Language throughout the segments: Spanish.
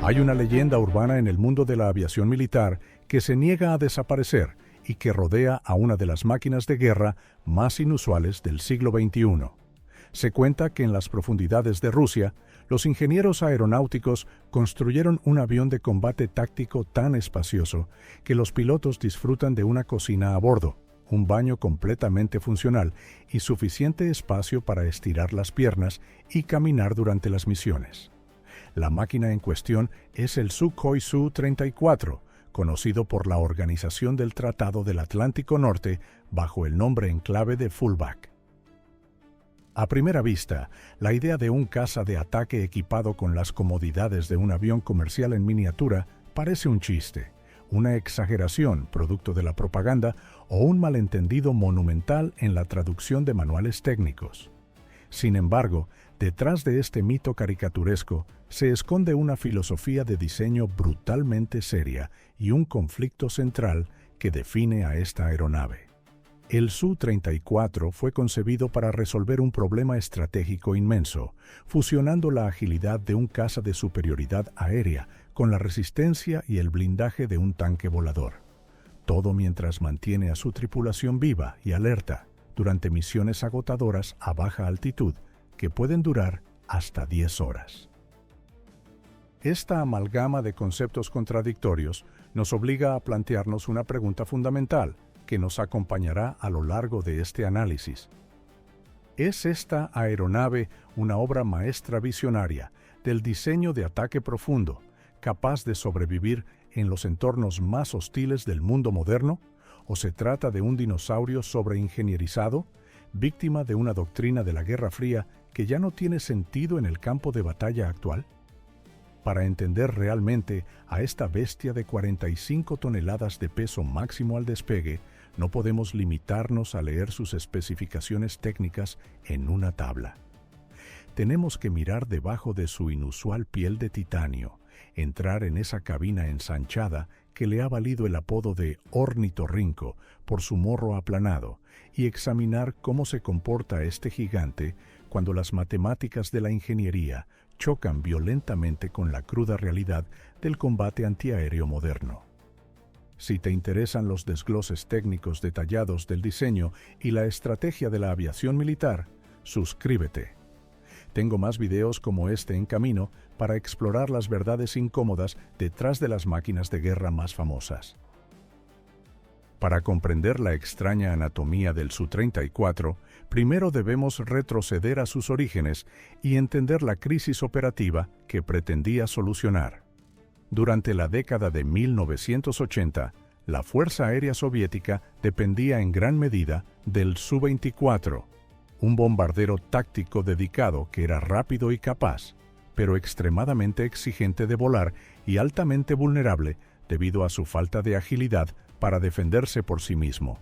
Hay una leyenda urbana en el mundo de la aviación militar que se niega a desaparecer y que rodea a una de las máquinas de guerra más inusuales del siglo XXI. Se cuenta que en las profundidades de Rusia, los ingenieros aeronáuticos construyeron un avión de combate táctico tan espacioso que los pilotos disfrutan de una cocina a bordo, un baño completamente funcional y suficiente espacio para estirar las piernas y caminar durante las misiones. La máquina en cuestión es el Sukhoi Su-34, conocido por la Organización del Tratado del Atlántico Norte bajo el nombre en clave de Fullback. A primera vista, la idea de un caza de ataque equipado con las comodidades de un avión comercial en miniatura parece un chiste, una exageración producto de la propaganda o un malentendido monumental en la traducción de manuales técnicos. Sin embargo, detrás de este mito caricaturesco se esconde una filosofía de diseño brutalmente seria y un conflicto central que define a esta aeronave. El Su-34 fue concebido para resolver un problema estratégico inmenso, fusionando la agilidad de un caza de superioridad aérea con la resistencia y el blindaje de un tanque volador. Todo mientras mantiene a su tripulación viva y alerta durante misiones agotadoras a baja altitud que pueden durar hasta 10 horas. Esta amalgama de conceptos contradictorios nos obliga a plantearnos una pregunta fundamental que nos acompañará a lo largo de este análisis. ¿Es esta aeronave una obra maestra visionaria del diseño de ataque profundo, capaz de sobrevivir en los entornos más hostiles del mundo moderno? ¿O se trata de un dinosaurio sobreingenierizado, víctima de una doctrina de la Guerra Fría que ya no tiene sentido en el campo de batalla actual? Para entender realmente a esta bestia de 45 toneladas de peso máximo al despegue, no podemos limitarnos a leer sus especificaciones técnicas en una tabla. Tenemos que mirar debajo de su inusual piel de titanio, entrar en esa cabina ensanchada que le ha valido el apodo de ornitorrinco por su morro aplanado y examinar cómo se comporta este gigante cuando las matemáticas de la ingeniería chocan violentamente con la cruda realidad del combate antiaéreo moderno. Si te interesan los desgloses técnicos detallados del diseño y la estrategia de la aviación militar, suscríbete. Tengo más videos como este en camino para explorar las verdades incómodas detrás de las máquinas de guerra más famosas. Para comprender la extraña anatomía del Su-34, primero debemos retroceder a sus orígenes y entender la crisis operativa que pretendía solucionar. Durante la década de 1980, la Fuerza Aérea Soviética dependía en gran medida del Su-24, un bombardero táctico dedicado que era rápido y capaz, pero extremadamente exigente de volar y altamente vulnerable debido a su falta de agilidad para defenderse por sí mismo.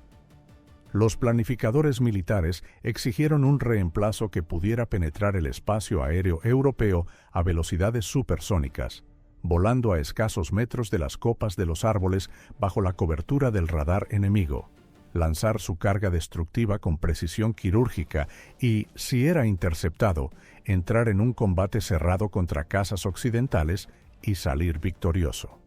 Los planificadores militares exigieron un reemplazo que pudiera penetrar el espacio aéreo europeo a velocidades supersónicas, volando a escasos metros de las copas de los árboles bajo la cobertura del radar enemigo, lanzar su carga destructiva con precisión quirúrgica y, si era interceptado, entrar en un combate cerrado contra cazas occidentales y salir victorioso.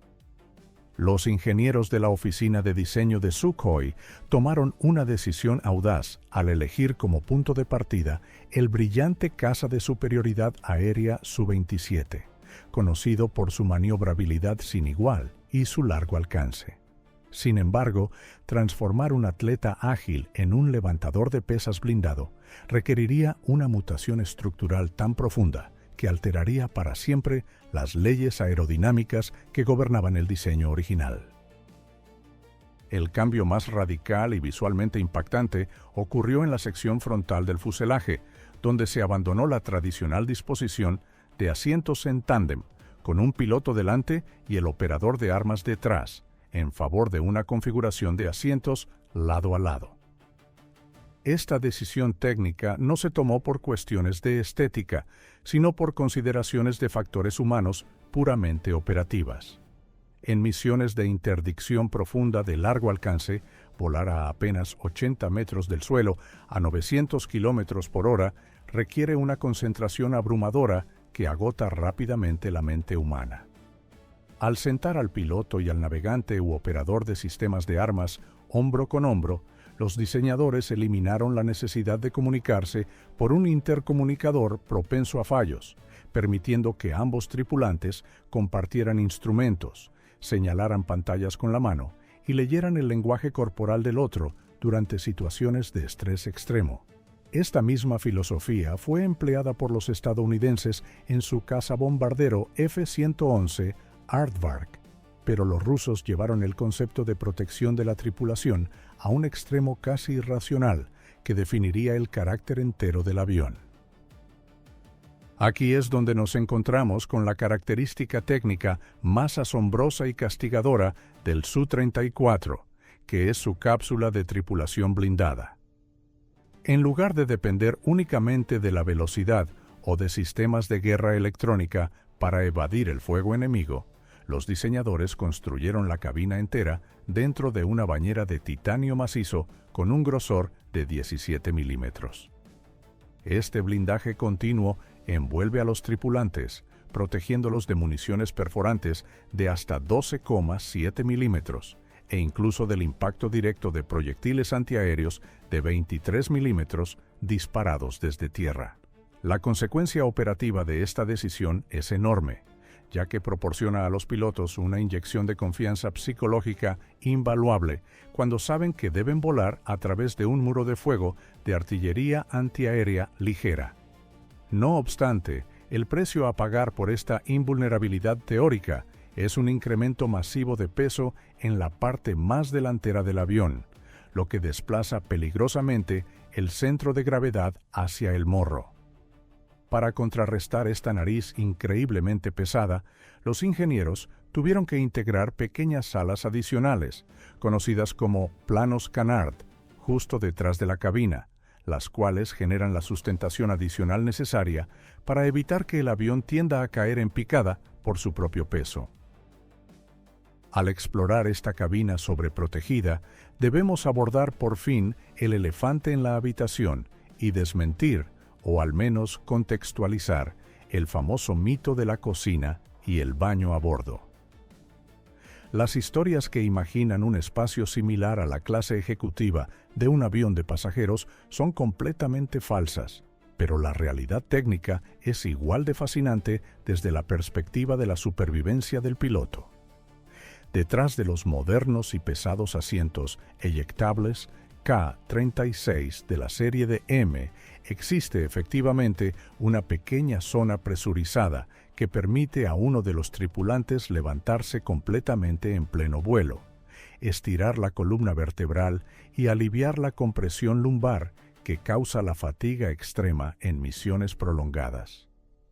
Los ingenieros de la oficina de diseño de Sukhoi tomaron una decisión audaz al elegir como punto de partida el brillante caza de superioridad aérea Su-27, conocido por su maniobrabilidad sin igual y su largo alcance. Sin embargo, transformar un atleta ágil en un levantador de pesas blindado requeriría una mutación estructural tan profunda que alteraría para siempre las leyes aerodinámicas que gobernaban el diseño original. El cambio más radical y visualmente impactante ocurrió en la sección frontal del fuselaje, donde se abandonó la tradicional disposición de asientos en tándem, con un piloto delante y el operador de armas detrás, en favor de una configuración de asientos lado a lado. Esta decisión técnica no se tomó por cuestiones de estética, sino por consideraciones de factores humanos puramente operativas. En misiones de interdicción profunda de largo alcance, volar a apenas 80 metros del suelo a 900 kilómetros por hora requiere una concentración abrumadora que agota rápidamente la mente humana. Al sentar al piloto y al navegante u operador de sistemas de armas hombro con hombro, los diseñadores eliminaron la necesidad de comunicarse por un intercomunicador propenso a fallos, permitiendo que ambos tripulantes compartieran instrumentos, señalaran pantallas con la mano y leyeran el lenguaje corporal del otro durante situaciones de estrés extremo. Esta misma filosofía fue empleada por los estadounidenses en su cazabombardero F-111 Aardvark, pero los rusos llevaron el concepto de protección de la tripulación a un extremo casi irracional que definiría el carácter entero del avión. Aquí es donde nos encontramos con la característica técnica más asombrosa y castigadora del Su-34, que es su cápsula de tripulación blindada. En lugar de depender únicamente de la velocidad o de sistemas de guerra electrónica para evadir el fuego enemigo, los diseñadores construyeron la cabina entera dentro de una bañera de titanio macizo con un grosor de 17 milímetros. Este blindaje continuo envuelve a los tripulantes, protegiéndolos de municiones perforantes de hasta 12,7 milímetros e incluso del impacto directo de proyectiles antiaéreos de 23 milímetros disparados desde tierra. La consecuencia operativa de esta decisión es enorme, ya que proporciona a los pilotos una inyección de confianza psicológica invaluable cuando saben que deben volar a través de un muro de fuego de artillería antiaérea ligera. No obstante, el precio a pagar por esta invulnerabilidad teórica es un incremento masivo de peso en la parte más delantera del avión, lo que desplaza peligrosamente el centro de gravedad hacia el morro. Para contrarrestar esta nariz increíblemente pesada, los ingenieros tuvieron que integrar pequeñas alas adicionales, conocidas como planos canard, justo detrás de la cabina, las cuales generan la sustentación adicional necesaria para evitar que el avión tienda a caer en picada por su propio peso. Al explorar esta cabina sobreprotegida, debemos abordar por fin el elefante en la habitación y desmentir, o al menos contextualizar, el famoso mito de la cocina y el baño a bordo. Las historias que imaginan un espacio similar a la clase ejecutiva de un avión de pasajeros son completamente falsas, pero la realidad técnica es igual de fascinante desde la perspectiva de la supervivencia del piloto. Detrás de los modernos y pesados asientos eyectables K-36 de la serie de M, existe efectivamente una pequeña zona presurizada que permite a uno de los tripulantes levantarse completamente en pleno vuelo, estirar la columna vertebral y aliviar la compresión lumbar que causa la fatiga extrema en misiones prolongadas.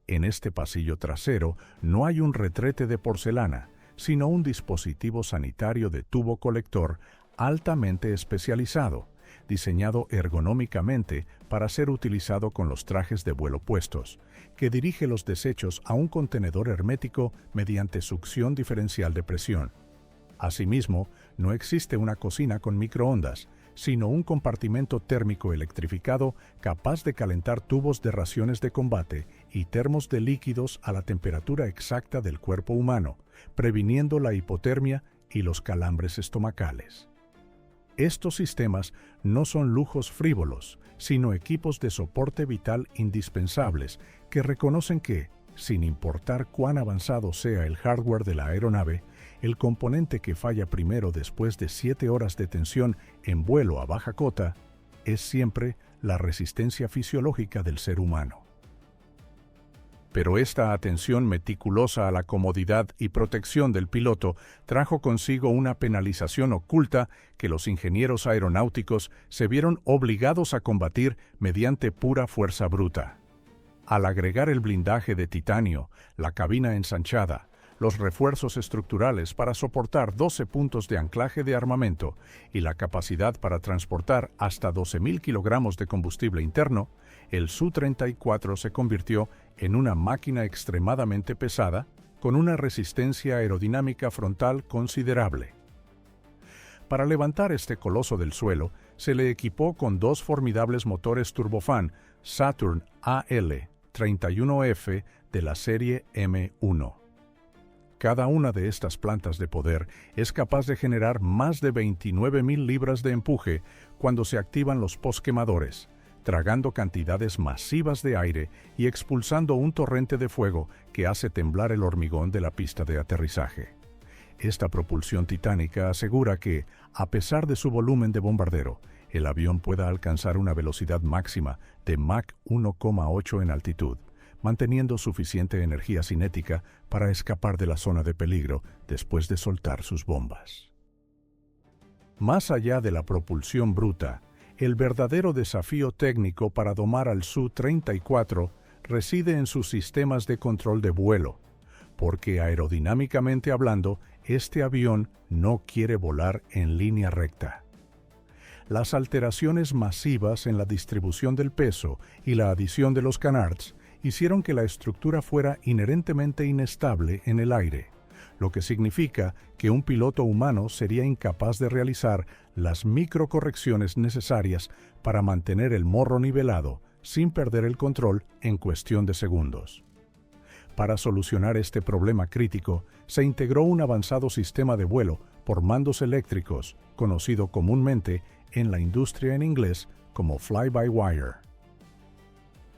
En este pasillo trasero no hay un retrete de porcelana, sino un dispositivo sanitario de tubo colector altamente especializado, diseñado ergonómicamente para ser utilizado con los trajes de vuelo puestos, que dirige los desechos a un contenedor hermético mediante succión diferencial de presión. Asimismo, no existe una cocina con microondas, sino un compartimento térmico electrificado capaz de calentar tubos de raciones de combate y termos de líquidos a la temperatura exacta del cuerpo humano, previniendo la hipotermia y los calambres estomacales. Estos sistemas no son lujos frívolos, sino equipos de soporte vital indispensables que reconocen que, sin importar cuán avanzado sea el hardware de la aeronave, el componente que falla primero después de 7 horas de tensión en vuelo a baja cota es siempre la resistencia fisiológica del ser humano. Pero esta atención meticulosa a la comodidad y protección del piloto trajo consigo una penalización oculta que los ingenieros aeronáuticos se vieron obligados a combatir mediante pura fuerza bruta. Al agregar el blindaje de titanio, la cabina ensanchada, los refuerzos estructurales para soportar 12 puntos de anclaje de armamento y la capacidad para transportar hasta 12.000 kilogramos de combustible interno, el Su-34 se convirtió en una máquina extremadamente pesada con una resistencia aerodinámica frontal considerable. Para levantar este coloso del suelo, se le equipó con 2 formidables motores turbofán Saturn AL-31F de la serie M1. Cada una de estas plantas de poder es capaz de generar más de 29.000 libras de empuje cuando se activan los posquemadores, tragando cantidades masivas de aire y expulsando un torrente de fuego que hace temblar el hormigón de la pista de aterrizaje. Esta propulsión titánica asegura que, a pesar de su volumen de bombardero, el avión pueda alcanzar una velocidad máxima de Mach 1,8 en altitud, manteniendo suficiente energía cinética para escapar de la zona de peligro después de soltar sus bombas. Más allá de la propulsión bruta, el verdadero desafío técnico para domar al Su-34 reside en sus sistemas de control de vuelo, porque aerodinámicamente hablando, este avión no quiere volar en línea recta. Las alteraciones masivas en la distribución del peso y la adición de los canards hicieron que la estructura fuera inherentemente inestable en el aire, lo que significa que un piloto humano sería incapaz de realizar las microcorrecciones necesarias para mantener el morro nivelado sin perder el control en cuestión de segundos. Para solucionar este problema crítico, se integró un avanzado sistema de vuelo por mandos eléctricos, conocido comúnmente en la industria en inglés como fly-by-wire.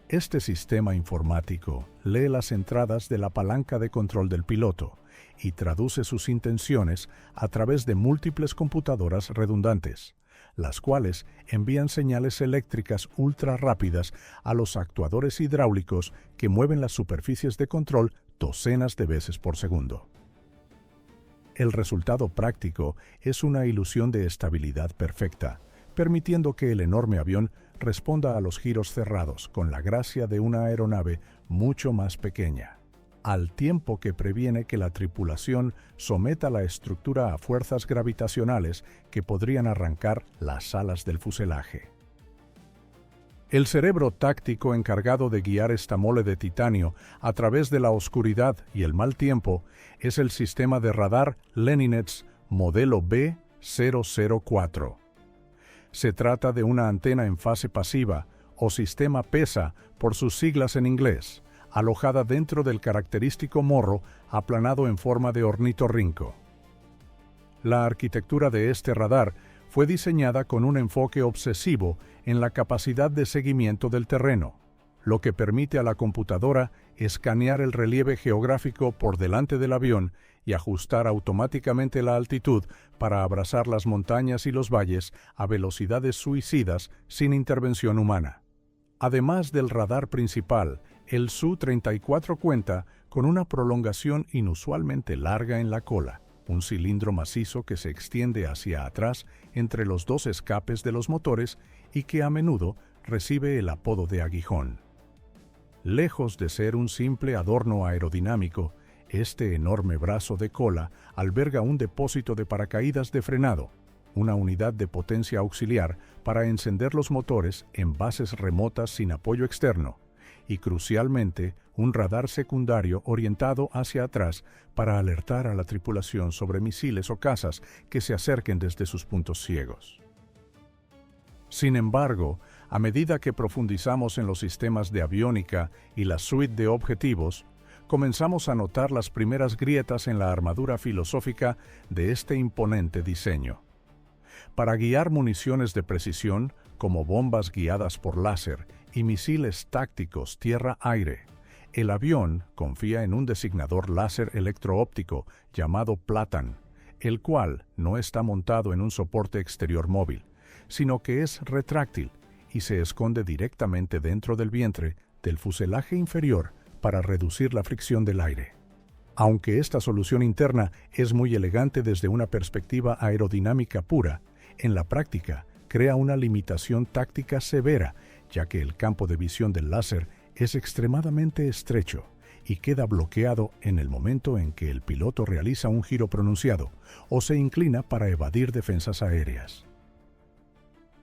Este sistema informático lee las entradas de la palanca de control del piloto y traduce sus intenciones a través de múltiples computadoras redundantes, las cuales envían señales eléctricas ultra rápidas a los actuadores hidráulicos que mueven las superficies de control docenas de veces por segundo. El resultado práctico es una ilusión de estabilidad perfecta, permitiendo que el enorme avión responda a los giros cerrados con la gracia de una aeronave mucho más pequeña, al tiempo que previene que la tripulación someta la estructura a fuerzas gravitacionales que podrían arrancar las alas del fuselaje. El cerebro táctico encargado de guiar esta mole de titanio a través de la oscuridad y el mal tiempo es el sistema de radar Leninets modelo B004. Se trata de una antena en fase pasiva, o sistema PESA por sus siglas en inglés, alojada dentro del característico morro aplanado en forma de ornitorrinco. La arquitectura de este radar fue diseñada con un enfoque obsesivo en la capacidad de seguimiento del terreno, lo que permite a la computadora escanear el relieve geográfico por delante del avión y ajustar automáticamente la altitud para abrazar las montañas y los valles a velocidades suicidas sin intervención humana. Además del radar principal, el Su-34 cuenta con una prolongación inusualmente larga en la cola, un cilindro macizo que se extiende hacia atrás entre los dos escapes de los motores y que a menudo recibe el apodo de aguijón. Lejos de ser un simple adorno aerodinámico, este enorme brazo de cola alberga un depósito de paracaídas de frenado, una unidad de potencia auxiliar para encender los motores en bases remotas sin apoyo externo, y crucialmente un radar secundario orientado hacia atrás para alertar a la tripulación sobre misiles o cazas que se acerquen desde sus puntos ciegos. Sin embargo, a medida que profundizamos en los sistemas de aviónica y la suite de objetivos, comenzamos a notar las primeras grietas en la armadura filosófica de este imponente diseño. Para guiar municiones de precisión, como bombas guiadas por láser y misiles tácticos tierra-aire, el avión confía en un designador láser electro-óptico llamado PLATAN, el cual no está montado en un soporte exterior móvil, sino que es retráctil y se esconde directamente dentro del vientre del fuselaje inferior para reducir la fricción del aire. Aunque esta solución interna es muy elegante desde una perspectiva aerodinámica pura, en la práctica crea una limitación táctica severa, ya que el campo de visión del láser es extremadamente estrecho y queda bloqueado en el momento en que el piloto realiza un giro pronunciado o se inclina para evadir defensas aéreas.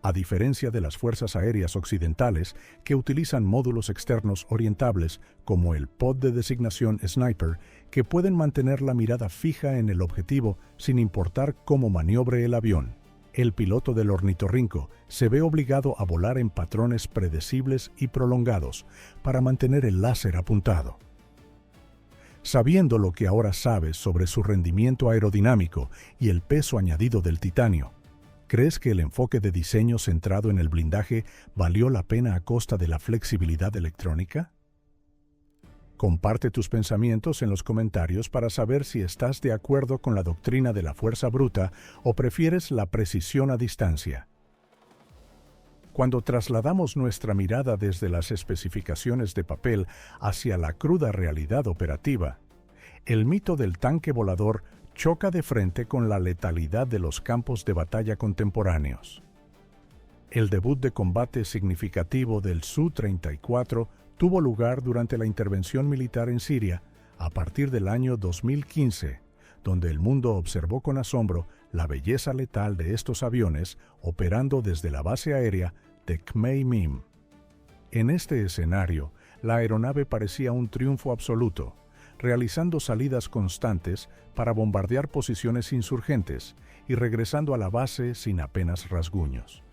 A diferencia de las fuerzas aéreas occidentales que utilizan módulos externos orientables como el pod de designación Sniper, que pueden mantener la mirada fija en el objetivo sin importar cómo maniobre el avión, el piloto del ornitorrinco se ve obligado a volar en patrones predecibles y prolongados para mantener el láser apuntado. Sabiendo lo que ahora sabes sobre su rendimiento aerodinámico y el peso añadido del titanio, ¿crees que el enfoque de diseño centrado en el blindaje valió la pena a costa de la flexibilidad electrónica? Comparte tus pensamientos en los comentarios para saber si estás de acuerdo con la doctrina de la fuerza bruta o prefieres la precisión a distancia. Cuando trasladamos nuestra mirada desde las especificaciones de papel hacia la cruda realidad operativa, el mito del tanque volador choca de frente con la letalidad de los campos de batalla contemporáneos. El debut de combate significativo del Su-34 tuvo lugar durante la intervención militar en Siria a partir del año 2015, donde el mundo observó con asombro la belleza letal de estos aviones operando desde la base aérea de Khmeimim. En este escenario, la aeronave parecía un triunfo absoluto, realizando salidas constantes para bombardear posiciones insurgentes y regresando a la base sin apenas rasguños.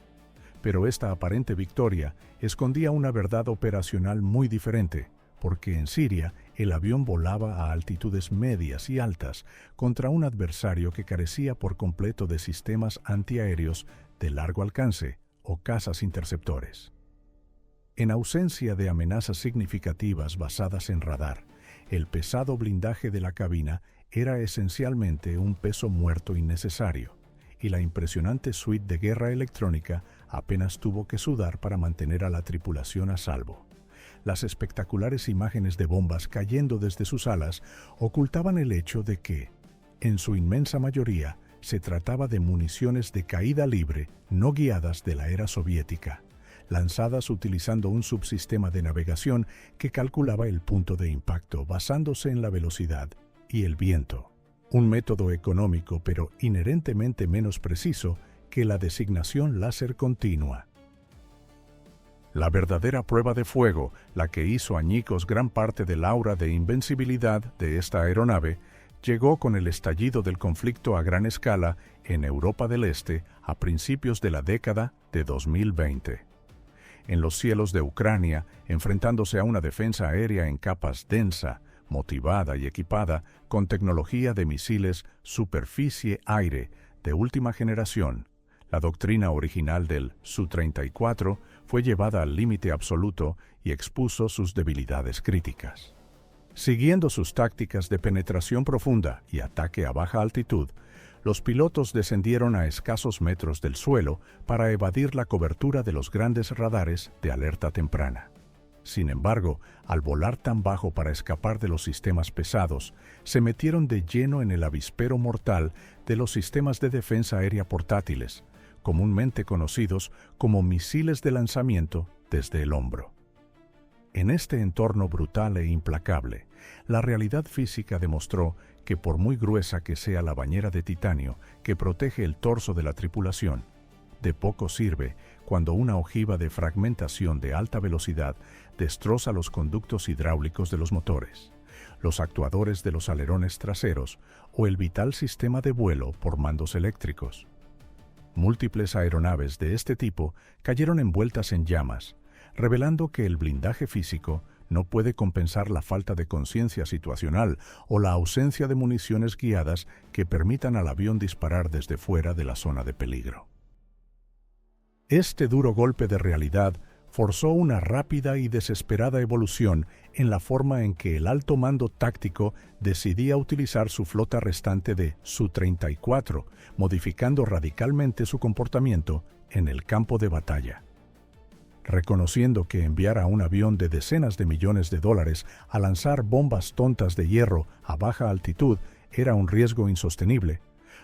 Pero esta aparente victoria escondía una verdad operacional muy diferente, porque en Siria el avión volaba a altitudes medias y altas contra un adversario que carecía por completo de sistemas antiaéreos de largo alcance o cazas interceptores. En ausencia de amenazas significativas basadas en radar, el pesado blindaje de la cabina era esencialmente un peso muerto innecesario, y la impresionante suite de guerra electrónica apenas tuvo que sudar para mantener a la tripulación a salvo. Las espectaculares imágenes de bombas cayendo desde sus alas ocultaban el hecho de que, en su inmensa mayoría, se trataba de municiones de caída libre no guiadas de la era soviética, lanzadas utilizando un subsistema de navegación que calculaba el punto de impacto basándose en la velocidad y el viento, un método económico pero inherentemente menos preciso que la designación láser continua. La verdadera prueba de fuego, la que hizo añicos gran parte del aura de invencibilidad de esta aeronave, llegó con el estallido del conflicto a gran escala en Europa del Este a principios de la década de 2020. En los cielos de Ucrania, enfrentándose a una defensa aérea en capas densa, motivada y equipada con tecnología de misiles superficie-aire de última generación, la doctrina original del Su-34 fue llevada al límite absoluto y expuso sus debilidades críticas. Siguiendo sus tácticas de penetración profunda y ataque a baja altitud, los pilotos descendieron a escasos metros del suelo para evadir la cobertura de los grandes radares de alerta temprana. Sin embargo, al volar tan bajo para escapar de los sistemas pesados, se metieron de lleno en el avispero mortal de los sistemas de defensa aérea portátiles, comúnmente conocidos como misiles de lanzamiento desde el hombro. En este entorno brutal e implacable, la realidad física demostró que por muy gruesa que sea la bañera de titanio que protege el torso de la tripulación, de poco sirve cuando una ojiva de fragmentación de alta velocidad destroza los conductos hidráulicos de los motores, los actuadores de los alerones traseros o el vital sistema de vuelo por mandos eléctricos. Múltiples aeronaves de este tipo cayeron envueltas en llamas, revelando que el blindaje físico no puede compensar la falta de conciencia situacional o la ausencia de municiones guiadas que permitan al avión disparar desde fuera de la zona de peligro. Este duro golpe de realidad forzó una rápida y desesperada evolución en la forma en que el alto mando táctico decidía utilizar su flota restante de Su-34, modificando radicalmente su comportamiento en el campo de batalla. Reconociendo que enviar a un avión de decenas de millones de dólares a lanzar bombas tontas de hierro a baja altitud era un riesgo insostenible,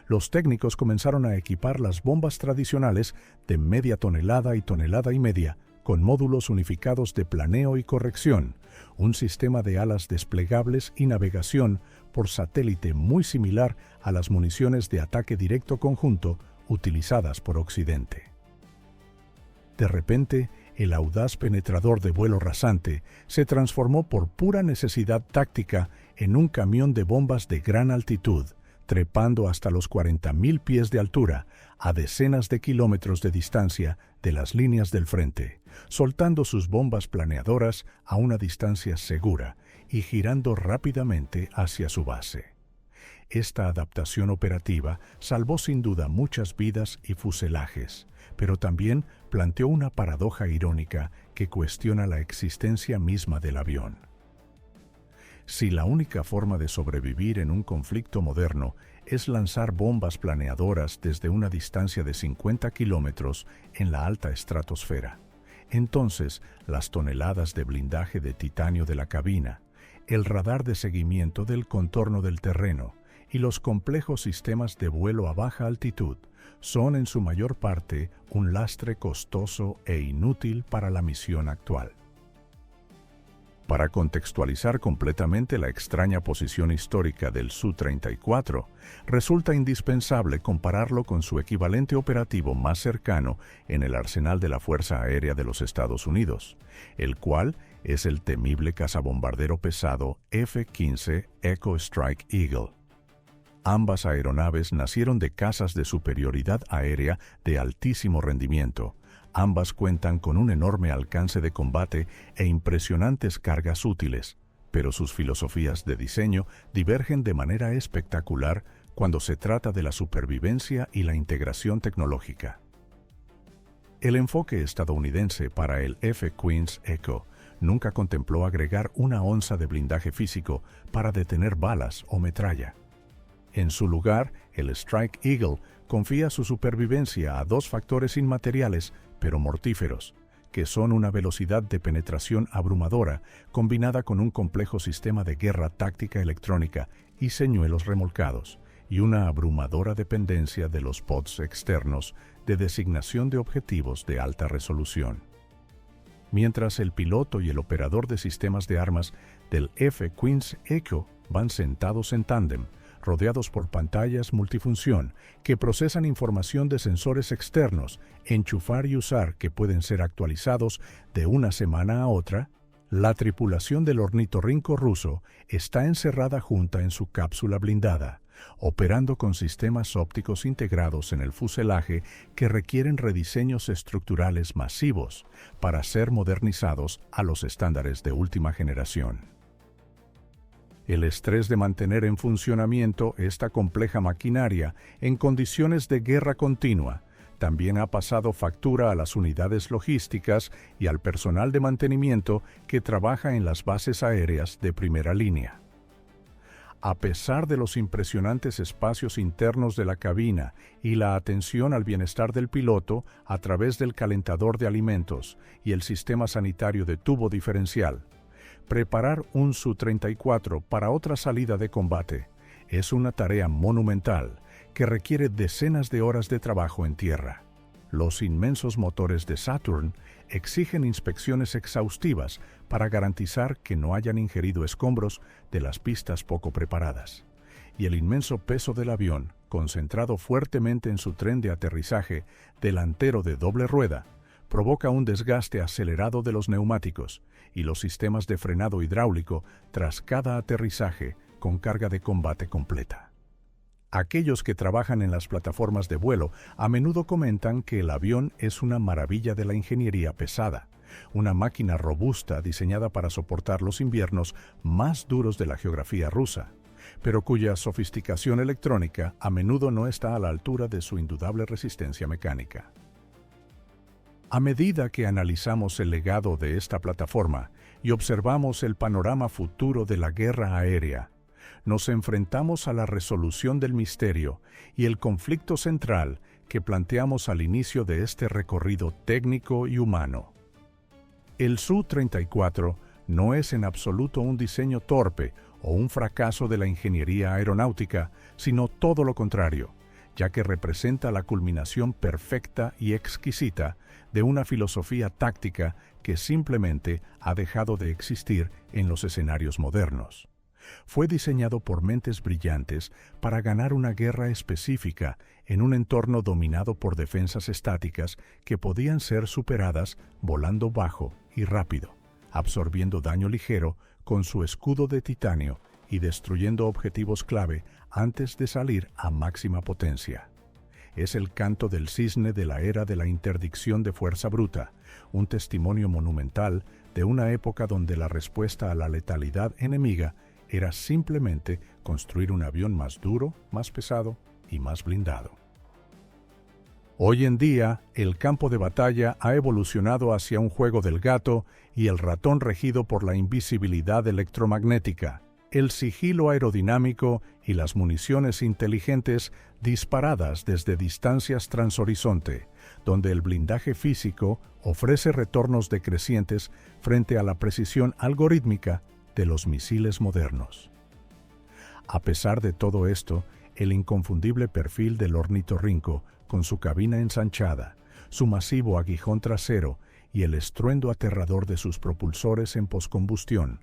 los técnicos comenzaron a equipar las bombas tradicionales de media tonelada y media con módulos unificados de planeo y corrección, un sistema de alas desplegables y navegación por satélite muy similar a las municiones de ataque directo conjunto utilizadas por Occidente. De repente, el audaz penetrador de vuelo rasante se transformó por pura necesidad táctica en un camión de bombas de gran altitud, trepando hasta los 40.000 pies de altura, a decenas de kilómetros de distancia de las líneas del frente, soltando sus bombas planeadoras a una distancia segura y girando rápidamente hacia su base. Esta adaptación operativa salvó sin duda muchas vidas y fuselajes, pero también planteó una paradoja irónica que cuestiona la existencia misma del avión. Si la única forma de sobrevivir en un conflicto moderno es lanzar bombas planeadoras desde una distancia de 50 kilómetros en la alta estratosfera, entonces las toneladas de blindaje de titanio de la cabina, el radar de seguimiento del contorno del terreno y los complejos sistemas de vuelo a baja altitud son en su mayor parte un lastre costoso e inútil para la misión actual. Para contextualizar completamente la extraña posición histórica del Su-34, resulta indispensable compararlo con su equivalente operativo más cercano en el arsenal de la Fuerza Aérea de los Estados Unidos, el cual es el temible cazabombardero pesado F-15 Echo Strike Eagle. Ambas aeronaves nacieron de cazas de superioridad aérea de altísimo rendimiento. Ambas cuentan con un enorme alcance de combate e impresionantes cargas útiles, pero sus filosofías de diseño divergen de manera espectacular cuando se trata de la supervivencia y la integración tecnológica. El enfoque estadounidense para el F-15 Echo nunca contempló agregar una onza de blindaje físico para detener balas o metralla. En su lugar, el Strike Eagle confía su supervivencia a dos factores inmateriales pero mortíferos, que son una velocidad de penetración abrumadora combinada con un complejo sistema de guerra táctica electrónica y señuelos remolcados, y una abrumadora dependencia de los pods externos de designación de objetivos de alta resolución. Mientras el piloto y el operador de sistemas de armas del F-15 Echo van sentados en tándem, rodeados por pantallas multifunción que procesan información de sensores externos, enchufar y usar que pueden ser actualizados de una semana a otra, la tripulación del ornitorrinco ruso está encerrada junta en su cápsula blindada, operando con sistemas ópticos integrados en el fuselaje que requieren rediseños estructurales masivos para ser modernizados a los estándares de última generación. El estrés de mantener en funcionamiento esta compleja maquinaria en condiciones de guerra continua también ha pasado factura a las unidades logísticas y al personal de mantenimiento que trabaja en las bases aéreas de primera línea. A pesar de los impresionantes espacios internos de la cabina y la atención al bienestar del piloto a través del calentador de alimentos y el sistema sanitario de tubo diferencial, preparar un Su-34 para otra salida de combate es una tarea monumental que requiere decenas de horas de trabajo en tierra. Los inmensos motores de Saturn exigen inspecciones exhaustivas para garantizar que no hayan ingerido escombros de las pistas poco preparadas. Y el inmenso peso del avión, concentrado fuertemente en su tren de aterrizaje delantero de doble rueda, provoca un desgaste acelerado de los neumáticos y los sistemas de frenado hidráulico tras cada aterrizaje con carga de combate completa. Aquellos que trabajan en las plataformas de vuelo a menudo comentan que el avión es una maravilla de la ingeniería pesada, una máquina robusta diseñada para soportar los inviernos más duros de la geografía rusa, pero cuya sofisticación electrónica a menudo no está a la altura de su indudable resistencia mecánica. A medida que analizamos el legado de esta plataforma y observamos el panorama futuro de la guerra aérea, nos enfrentamos a la resolución del misterio y el conflicto central que planteamos al inicio de este recorrido técnico y humano. El Su-34 no es en absoluto un diseño torpe o un fracaso de la ingeniería aeronáutica, sino todo lo contrario, ya que representa la culminación perfecta y exquisita de una filosofía táctica que simplemente ha dejado de existir en los escenarios modernos. Fue diseñado por mentes brillantes para ganar una guerra específica en un entorno dominado por defensas estáticas que podían ser superadas volando bajo y rápido, absorbiendo daño ligero con su escudo de titanio y destruyendo objetivos clave antes de salir a máxima potencia. es el canto del cisne de la era de la interdicción de fuerza bruta, un testimonio monumental de una época donde la respuesta a la letalidad enemiga era simplemente construir un avión más duro, más pesado y más blindado. Hoy en día, el campo de batalla ha evolucionado hacia un juego del gato y el ratón regido por la invisibilidad electromagnética, el sigilo aerodinámico y las municiones inteligentes disparadas desde distancias transhorizonte, donde el blindaje físico ofrece retornos decrecientes frente a la precisión algorítmica de los misiles modernos. A pesar de todo esto, el inconfundible perfil del ornitorrinco, con su cabina ensanchada, su masivo aguijón trasero y el estruendo aterrador de sus propulsores en poscombustión,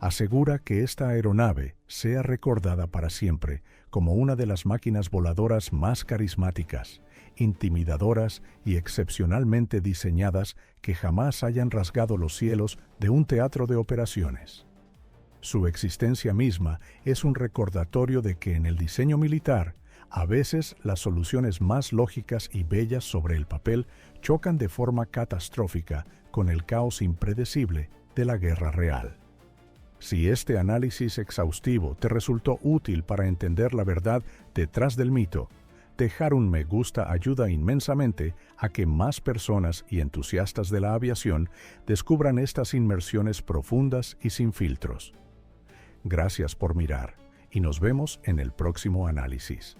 asegura que esta aeronave sea recordada para siempre como una de las máquinas voladoras más carismáticas, intimidadoras y excepcionalmente diseñadas que jamás hayan rasgado los cielos de un teatro de operaciones. Su existencia misma es un recordatorio de que en el diseño militar, a veces las soluciones más lógicas y bellas sobre el papel chocan de forma catastrófica con el caos impredecible de la guerra real. Si este análisis exhaustivo te resultó útil para entender la verdad detrás del mito, dejar un me gusta ayuda inmensamente a que más personas y entusiastas de la aviación descubran estas inmersiones profundas y sin filtros. Gracias por mirar y nos vemos en el próximo análisis.